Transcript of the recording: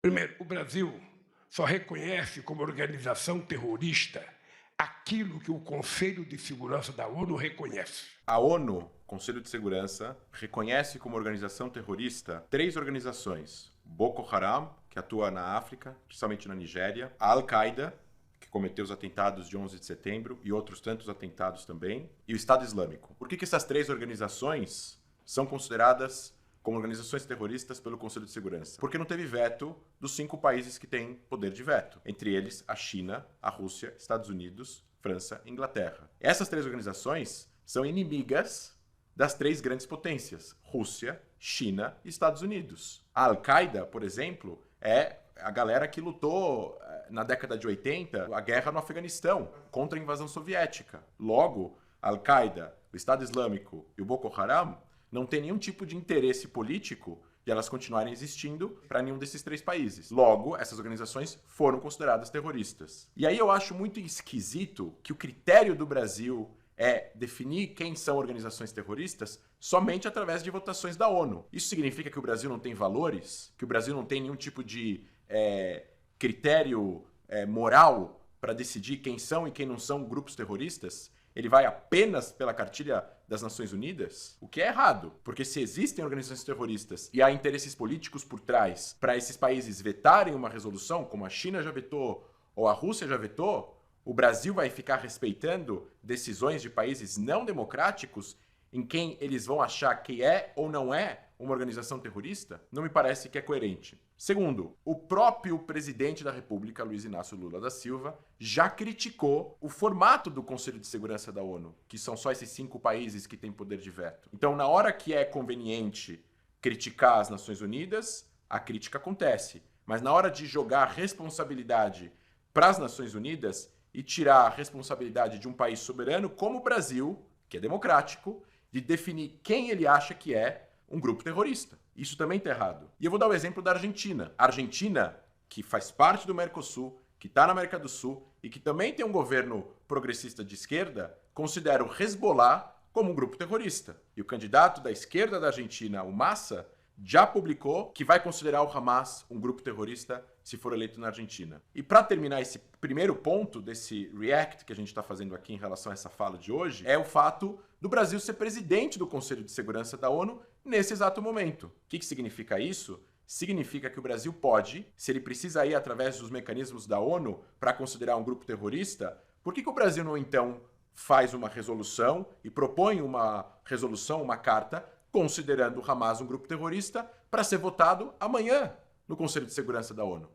Primeiro, o Brasil só reconhece como organização terrorista aquilo que o Conselho de Segurança da ONU reconhece. A ONU, Conselho de Segurança, reconhece como organização terrorista 3 organizações: Boko Haram, que atua na África, principalmente na Nigéria, a Al-Qaeda, que cometeu os atentados de 11 de setembro e outros tantos atentados também, e o Estado Islâmico. Por que essas 3 organizações são consideradas como organizações terroristas pelo Conselho de Segurança? Porque não teve veto dos 5 países que têm poder de veto. Entre eles, a China, a Rússia, Estados Unidos, França e Inglaterra. Essas 3 organizações são inimigas das 3 grandes potências: Rússia, China e Estados Unidos. A Al-Qaeda, por exemplo, é a galera que lutou na década de 80 a guerra no Afeganistão contra a invasão soviética. Logo, a Al-Qaeda, o Estado Islâmico e o Boko Haram não tem nenhum tipo de interesse político de elas continuarem existindo para nenhum desses 3 países. Logo, essas organizações foram consideradas terroristas. E aí eu acho muito esquisito que o critério do Brasil é definir quem são organizações terroristas somente através de votações da ONU. Isso significa que o Brasil não tem valores? Que o Brasil não tem nenhum tipo de critério moral para decidir quem são e quem não são grupos terroristas? Ele vai apenas pela cartilha das Nações Unidas? O que é errado, porque se existem organizações terroristas e há interesses políticos por trás para esses países vetarem uma resolução, como a China já vetou ou a Rússia já vetou, o Brasil vai ficar respeitando decisões de países não democráticos em quem eles vão achar que é ou não é uma organização terrorista? Não me parece que é coerente. Segundo, o próprio presidente da República, Luiz Inácio Lula da Silva, já criticou o formato do Conselho de Segurança da ONU, que são só esses 5 países que têm poder de veto. Então, na hora que é conveniente criticar as Nações Unidas, a crítica acontece. Mas na hora de jogar responsabilidade para as Nações Unidas e tirar a responsabilidade de um país soberano como o Brasil, que é democrático, de definir quem ele acha que é um grupo terrorista. Isso também está errado. E eu vou dar o exemplo da Argentina. A Argentina, que faz parte do Mercosul, que está na América do Sul e que também tem um governo progressista de esquerda, considera o Hezbollah como um grupo terrorista. E o candidato da esquerda da Argentina, o Massa, já publicou que vai considerar o Hamas um grupo terrorista se for eleito na Argentina. E para terminar esse primeiro ponto desse react que a gente está fazendo aqui em relação a essa fala de hoje, é o fato do Brasil ser presidente do Conselho de Segurança da ONU nesse exato momento. O que significa isso? Significa que o Brasil pode, se ele precisa ir através dos mecanismos da ONU para considerar um grupo terrorista, por que o Brasil não então faz uma resolução e propõe uma resolução, uma carta, considerando o Hamas um grupo terrorista, para ser votado amanhã no Conselho de Segurança da ONU?